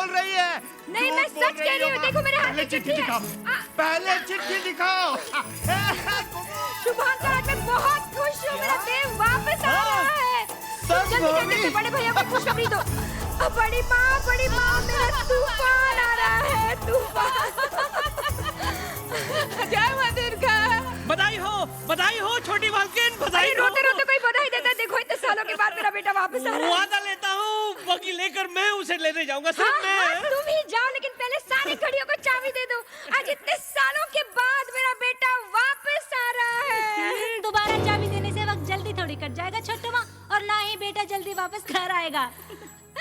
बोल रही है। नहीं, मैं सच कह रही हूँ। देखो मेरे हाथ में चिट्ठी है। पहले चिट्ठी दिखाओ। शुभांकर, आज मैं बहुत खुश हूँ। मेरा देव वापस आ रहा है। जल्दी जल्दी बड़े भैया को खुशखबरी दो। बड़ी माँ, मेरा तूफान आ रहा है। तूफान। जय माँ दुर्गा। बधाई हो छोटी मालकिन, बधाई हो। रोते रोते कोई बधाई देता है। देखो इतने सालों के बाद मेरा बेटा वापस आ रहा है। वादा लेता हूँ, बगी लेकर मैं उसे लेने जाऊंगा। सिर्फ मैं। तुम ही जाओ, लेकिन पहले सारी घड़ियों को चाबी दे दो। आज इतने सालों के बाद मेरा बेटा वापस आ रहा है। दोबारा चाबी देने से वक्त जल्दी थोड़ी कट जाएगा छोटू माँ, और ना ही बेटा जल्दी वापस घर आएगा।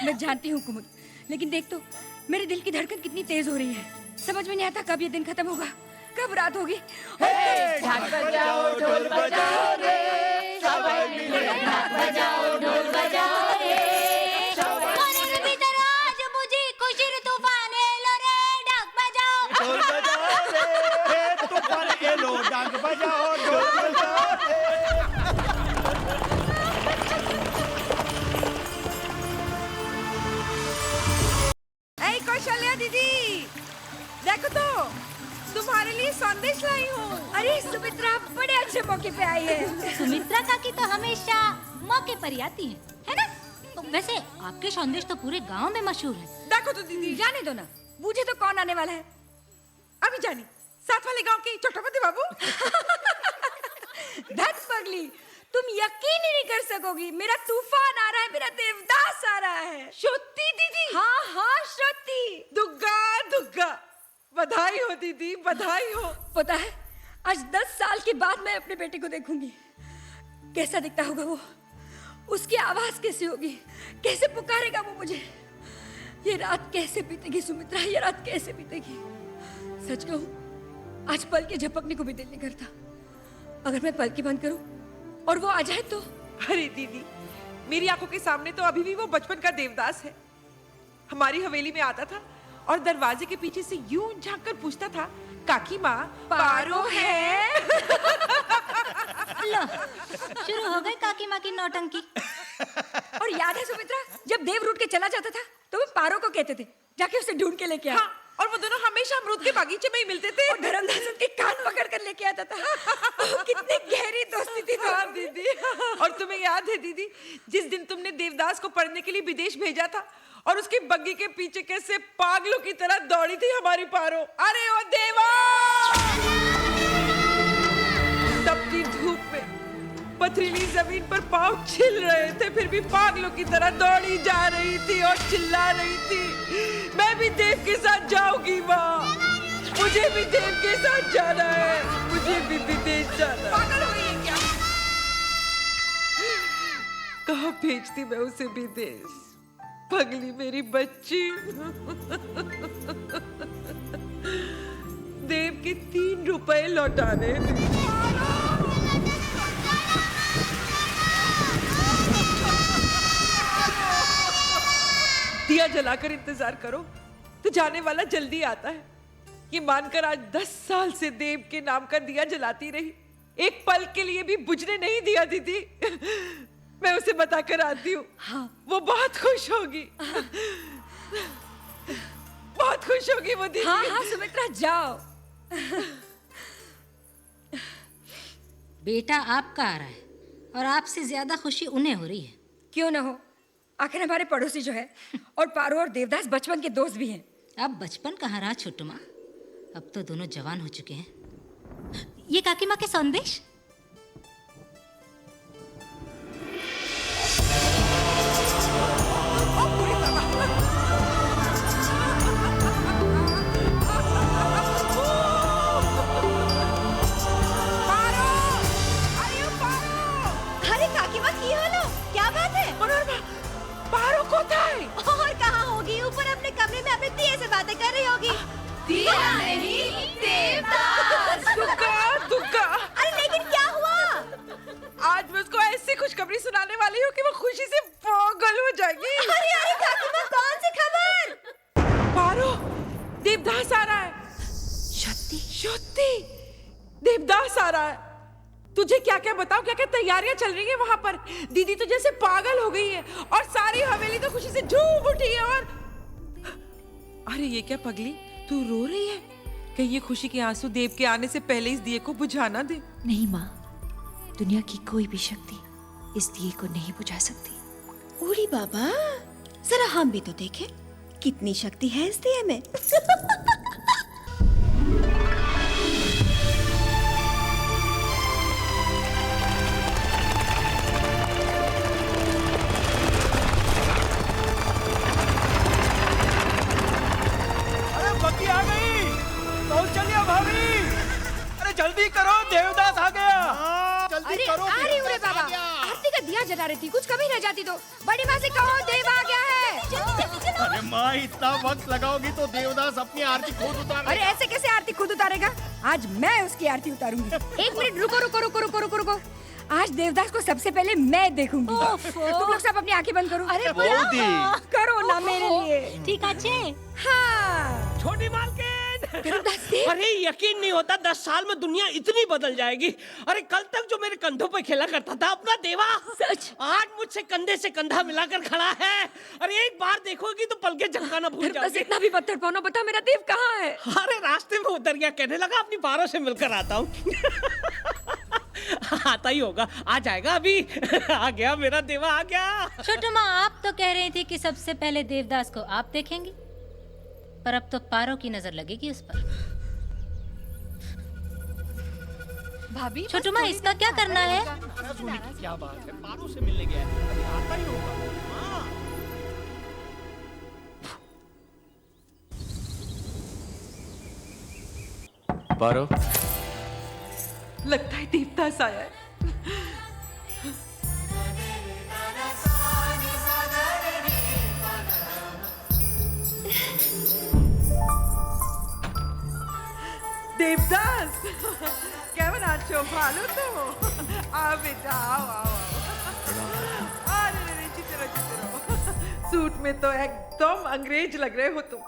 मैं जानती हूँ कुमुद, लेकिन देख तो मेरे दिल की धड़कन कितनी तेज हो रही है। समझ में नहीं आता कब ये दिन खत्म होगा, कब रात होगी। ढाक बजाओ ढोल बजाओ रे, सवाई मिले ढाक बजाओ ढोल बजाओ रे। कोने भीतर आज मुझे खुशी तूफान एलो रे, ढाक बजाओ ढोल बजाओ रे, तूफान एलो, ढाक बजाओ, ढोल बजाओ रे। ऐ कौशल्या दीदी, देखो तो तुम्हारे लिए संदेश लाई हूँ। अरे सुमित्रा बड़े अच्छे मौके पे आई है। सुमित्रा काकी तो हमेशा मौके पर ही आती है ना? तो वैसे आपके संदेश तो पूरे गांव में मशहूर है। देखो तो दीदी, जाने दो ना, मुझे तो कौन आने वाला है अभी जानी, साथ वाले गांव के चोटापति बाबू। धत पगली, तुम यकीन ही नहीं कर सकोगी, मेरा तूफान आ रहा है, मेरा देवदास आ रहा है। श्रुति दीदी। हाँ श्रुति। दुग्गा दुग्गा, बधाई हो दीदी, बधाई हो। पता है, आज 10 साल के बाद मैं अपने बेटे को देखूंगी। कैसा दिखता होगा वो, उसकी आवाज कैसी होगी, कैसे पुकारेगा वो मुझे। ये रात कैसे बीतेगी सुमित्रा, ये रात कैसे बीतेगी। सच कहूं, आज पल के झपकने को भी दिल नहीं करता। अगर मैं पल की बंद करूं और वो आ जाए तो। अरे दीदी, मेरी आंखों के सामने तो अभी भी वो बचपन का देवदास है। हमारी हवेली में आता था और दरवाजे के पीछे से यूं झांक कर पूछता था, काकी माँ पारो है? लो, शुरू हो गई काकी माँ की नौटंकी। और याद है सुमित्रा, जब देव रूठ के चला जाता था तो वो पारो को कहते थे जाके उसे ढूंढ के लेके आ। हाँ, और वो दोनों हमेशा अमरूद के बागीचे में ही मिलते थे। और धर्मदास उनके कान पकड़ कर लेके आता था। कितनी गहरी दोस्ती थी। हाँ दीदी। और तुम्हें याद है दीदी, जिस दिन तुमने देवदास को पढ़ने के लिए विदेश भेजा था और उसकी बग्गी के पीछे कैसे पागलों की तरह दौड़ी थी हमारी पारो। अरे ओ देवा! तपती धूप में पथरीली जमीन पर पांव छिल रहे थे, फिर भी पागलों की तरह दौड़ी जा रही थी और चिल्ला रही थी, मैं भी देव के साथ जाऊंगी माँ, मुझे भी देव के साथ जाना है, मुझे भी विदेश जाना है। पागल हुई है क्या? कहाँ भेजती मैं उसे विदेश, पगली मेरी बच्ची। देव के 3 रुपए लौटाने थे। दिया जलाकर इंतजार करो तो जाने वाला जल्दी आता है। ये मानकर आज 10 साल से देव के नाम का दिया जलाती रही, एक पल के लिए भी बुझने नहीं दिया दीदी। मैं उसे बताकर आती हूँ। हाँ। वो बहुत खुश होगी। बहुत खुश होगी वो दीदी। हाँ हाँ सुमित्रा, जाओ। बेटा आपका आ रहा है और आपसे ज्यादा खुशी उन्हें हो रही है। क्यों ना हो, आखिर हमारे पड़ोसी जो है और पारो और देवदास बचपन के दोस्त भी हैं। अब बचपन कहाँ रहा छोटू माँ, अब तो दोनों जवान हो चुके हैं। ये काकी माँ के संदेश। अरे काकी माँ की हाल हो, क्या बात है? पारो कोথায়? और कहाँ होगी, ऊपर अपने कमरे में अपने दिए से बातें कर रही होगी। दिया नहीं, देवदास। दुग्गा दुग्गा। अरे लेकिन क्या हुआ? आज मैं उसको ऐसी खुशखबरी सुनाने वाली हूँ कि वो खुशी से पागल हो जाएगी। अरे अरे काकी माँ, कौन सी खबर? पारो, देवदास आ रहा है। शुद्धि, देवदास आ रहा है। तुझे क्या क्या बताओ, क्या क्या तैयारियां चल रही है वहां पर। दीदी तो जैसे पागल हो गई है और सारी हवेली तो खुशी से झूम उठी है। और अरे ये क्या पगली, तू रो रही है? कहीं ये खुशी के आंसू देव के आने से पहले इस दिए को बुझा ना दे। नहीं माँ, दुनिया की कोई भी शक्ति इस दिए को नहीं बुझा सकती। उड़ी बाबा, जरा हम भी तो देखें कितनी शक्ति है इस दिए में। अरे बग्गी आ गई, पहुंच चलिए भाभी। अरे जल्दी करो, देवदास आ गया। जल्दी अरे करो, आ रही हूँ रे देवदास आ बाबा। गया। आरती का दिया जला रही थी, कुछ कमी रह जाती तो। बड़ी माँ से कहो देव आ गया है। अरे माँ, इतना वक्त लगाओगी तो देवदास अपनी आरती खुद उतार अरे ऐसे कैसे आरती खुद उतारेगा? आज मैं उसकी आरती उतारूंगी। एक मिनट रुको रुको रुको रुको रुको रुको। आज देवदास को सबसे पहले मैं देखूंगी। तुम लोग सब अपनी आंखें बंद करो। अरे करो ना मेरे लिए। ठीक अच्छे। हाँ। छोटी मालकिन। देवदास देव। अरे यकीन नहीं होता 10 साल में दुनिया इतनी बदल जाएगी। अरे कल तक जो मेरे कंधों पे खेला करता था अपना देवा, सच। आज मुझसे कंधे से कंधा मिलाकर खड़ा है। अरे एक बार देखोगी तो पलके झपकाना भूल बस जाओगी। इतना भी पत्थर पानो, बता मेरा देव कहाँ है? अरे रास्ते में उतर गया, कहने लगा अपनी पारों से मिलकर आता हूँ। आता ही होगा, आ जाएगा अभी। आ गया मेरा देवा, आ गया। छोटू माँ, आप तो कह रही थी कि सबसे पहले देवदास को आप देखेंगी, पर अब तो पारो की नजर लगेगी उस पर। भाभी छोटू माँ, इसका क्या करना है? सोने की क्या बात है, पारों से मिलने गया है, अभी आता ही होगा। हाँ। पारो, लगता है देवदास आया है। देवदास, केवन आछो, भालो तो? आओ बेटा, आओ आओ आओ। अरे जीते रहो। सूट में तो एकदम अंग्रेज लग रहे हो तुम।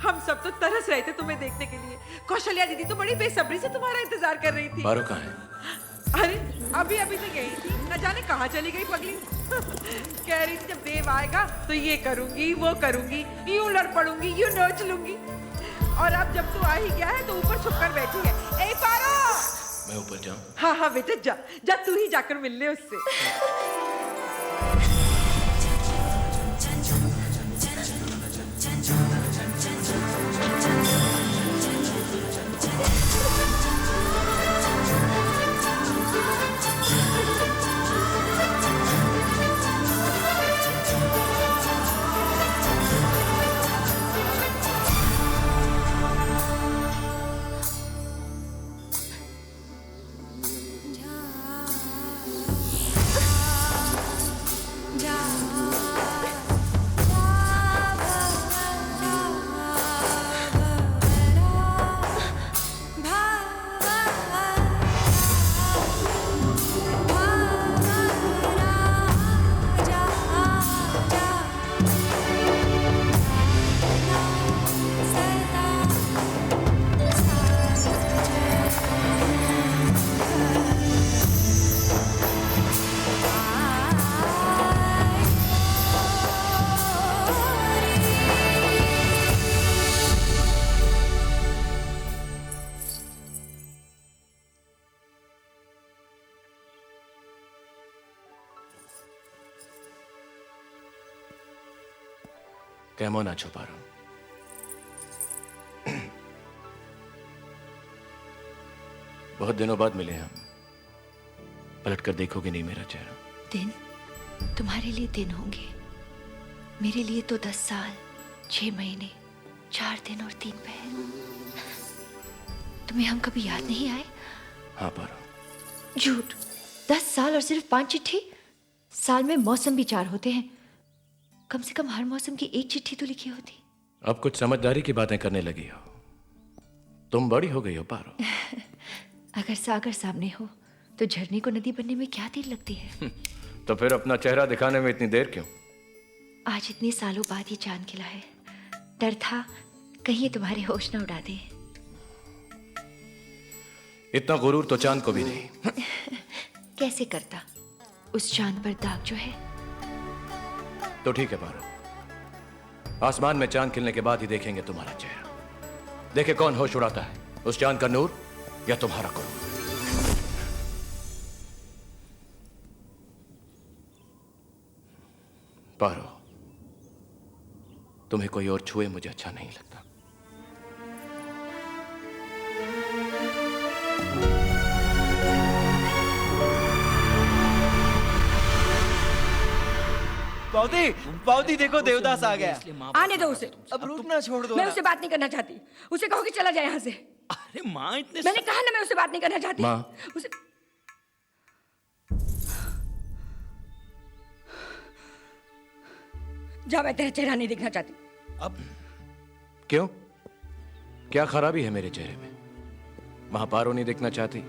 हम सब तो तरस रहे थे तुम्हें देखने के लिए। कौशल्या दीदी तो बड़ी बेसब्री से तुम्हारा इंतजार कर रही थी। पारो कहाँ है? अरे अभी अभी तो गई थी, न जाने कहाँ चली गई पगली। कह रही थी जब देव आएगा तो ये करूंगी वो करूंगी, यूं लड़ पड़ूंगी, यूं नोच लूंगी। और अब जब तू आ ही गया है तो ऊपर छुप कर बैठी है। ए पारो! मैं ऊपर जाऊं? हाँ हाँ बेटे जा, जा तू ही जाकर मिल ले उससे। केमन आछो पारो? बहुत दिनों बाद मिले हम। पलट कर देखोगे नहीं मेरा चेहरा? दिन तुम्हारे लिए दिन होंगे, मेरे लिए तो 10 साल 6 महीने 4 दिन और 3 पहर। तुम्हें हम कभी याद नहीं आए? हाँ पारो। झूठ। 10 साल और सिर्फ 5 चिट्ठी? साल में मौसम भी 4 होते हैं, कम से कम हर मौसम की 1 चिट्ठी तो लिखी होती। अब कुछ समझदारी की बातें करने लगी हो। तुम बड़ी हो गई हो पारो। अगर सागर सामने हो तो झरने को नदी बनने में क्या देर लगती है? तो फिर अपना चेहरा दिखाने में इतनी देर क्यों? आज इतने सालों बाद ये चांद खिला है, डर था कहीं ये तुम्हारे होश न उड़ा दे। इतना गुरूर तो चांद को भी नहीं। कैसे करता? उस चांद पर दाग जो है। तो ठीक है पारो, आसमान में चांद खिलने के बाद ही देखेंगे तुम्हारा चेहरा। देखे कौन होश उड़ाता है, उस चांद का नूर या तुम्हारा गुरु। पारो, तुम्हें कोई और छुए मुझे अच्छा नहीं लगता। पावती, पावती देखो देवदास आ गया। आने दो उसे। अब रुकना छोड़ दो मैं ना। उससे बात नहीं करना चाहती। उसे कहो कि चला जाए यहाँ से। अरे माँ इतने मैंने कहा ना मैं उससे बात नहीं करना चाहती। माँ। उसे जा, मैं तेरा चेहरा नहीं देखना चाहती। अब क्यों? क्या खराबी है मेरे चेहरे में? वहां पारो नहीं देखना चाहती,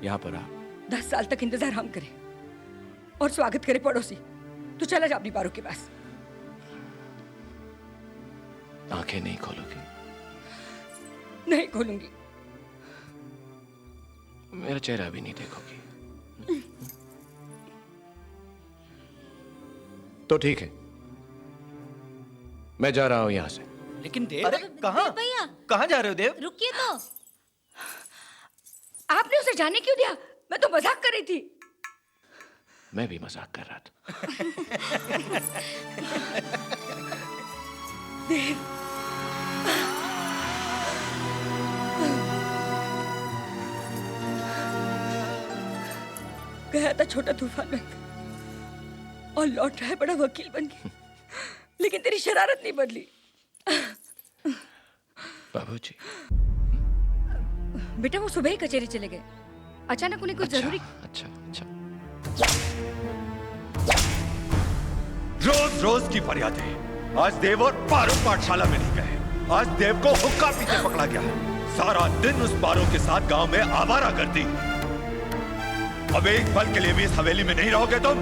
यहां पर आ। 10 साल तक इंतजार हम करें और स्वागत करे पड़ोसी। तू चला जा अपनी पारो के पास। आंखें नहीं खोलोगी? नहीं खोलूंगी। मेरा चेहरा भी नहीं देखोगी? तो ठीक है, मैं जा रहा हूं यहां से। लेकिन देव, अरे कहाँ भैया कहाँ जा रहे हो देव? रुकिए तो। आपने उसे जाने क्यों दिया? मैं तो मजाक कर रही थी। मैं भी मजाक कर रहा था। देव, गया था छोटा तूफान में और लौट रहा है बड़ा वकील बन के। लेकिन तेरी शरारत नहीं बदली। बाबूजी। बेटा वो सुबह ही कचहरी चले गए। अचानक उन्हें कुछ जरूरी। अच्छा अच्छा। रोज रोज की फरियादें। आज देव और पारो पाठशाला में नहीं गए। आज देव को हुक्का पीते पकड़ा गया। सारा दिन उस पारो के साथ गांव में आवारा करती। अब एक पल के लिए भी इस हवेली में नहीं रहोगे तुम?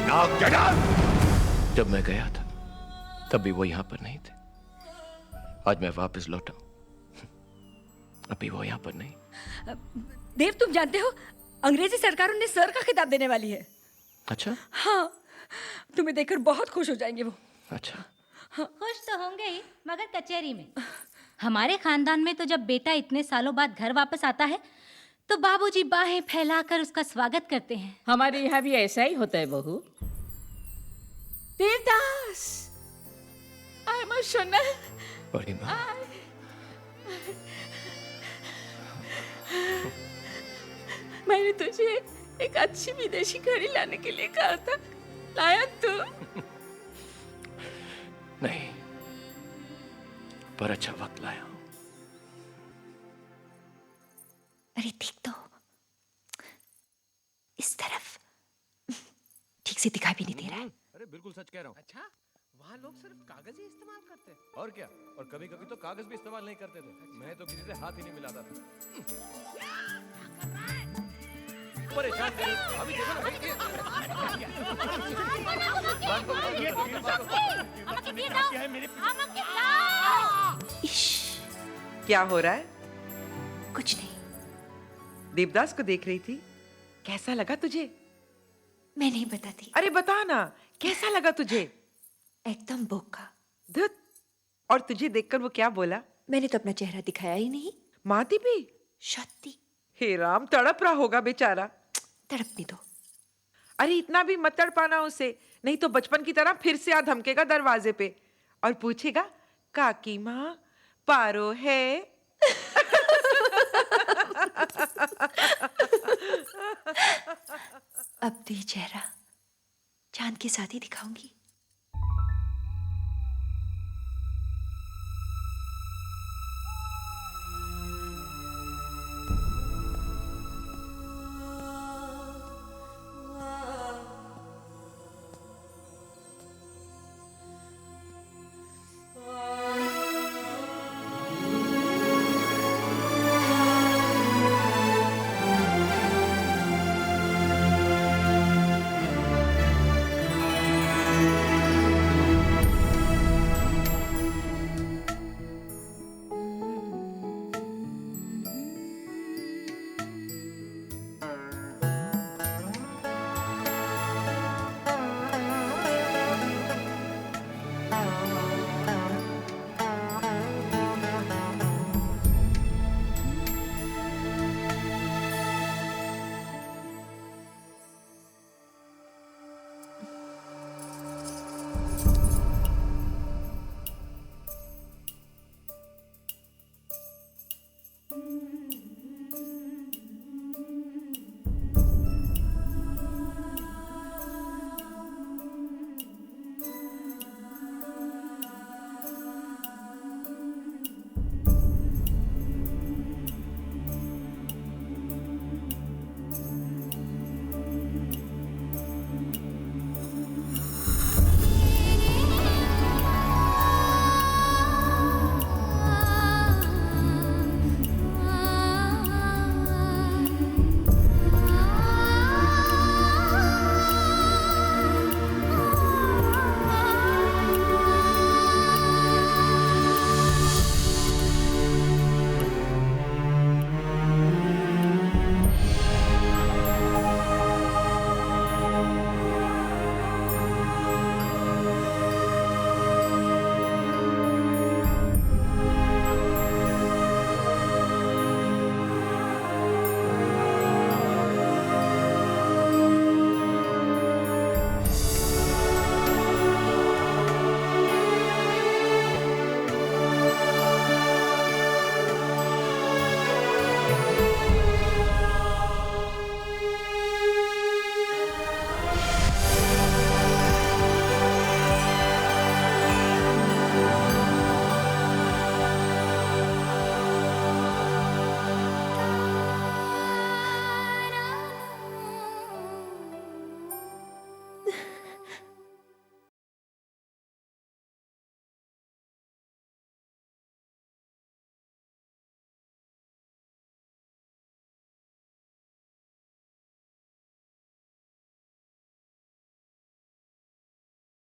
Now get out! जब मैं गया था तब भी वो यहां पर नहीं थे। आज मैं वापस लौटा, अभी वो यहां पर नहीं। देव, तुम जानते हो अंग्रेजी सरकार उन्हें सर का खिताब देने वाली है। अच्छा हाँ, तुम्हें देखकर बहुत खुश हो जाएंगे वो। अच्छा। खुश तो होंगे ही, मगर कचहरी में। हमारे खानदान में तो जब बेटा इतने सालों बाद घर वापस आता है तो बाबूजी बाहें फैलाकर उसका स्वागत करते हैं। हमारे यहाँ भी ऐसा ही होता है बहू। देवदास, आय मां सोना। बड़ी माँ। मैंने तुझे एक अच्छी विदेशी घड़ी लाने के लिए कहा था, लाया तू? नहीं, पर अच्छा वक्त लाया हूं। अरे देख तो, इस तरफ ठीक से दिखाई भी नहीं दे रहा है। अरे बिल्कुल सच कह रहा हूँ। अच्छा, वहाँ लोग सिर्फ कागज ही इस्तेमाल करते हैं। और क्या, और कभी कभी तो कागज भी इस्तेमाल नहीं करते थे। मैं तो किसी से हाथ ही नहीं मिलाता था। परेशान करिए, अभी देखो ना भाई। इश, क्या हो रहा है? कुछ नहीं। देवदास को देख रही थी। कैसा लगा तुझे? मैं नहीं बताती। अरे बता ना, कैसा लगा तुझे? एकदम बोका। धुत। और तुझे देखकर वो क्या बोला? मैंने तो अपना चेहरा दिखाया ही नहीं। माती भी? सत्ती। हे राम, तड़प रहा होगा बेचारा। तड़पने दो। अरे इतना भी मत तड़पाना उसे, नहीं तो बचपन की तरह फिर से आ धमकेगा दरवाजे पे और पूछेगा, काकी माँ पारो है? अब तो ये चेहरा चांद के साथ ही दिखाऊंगी।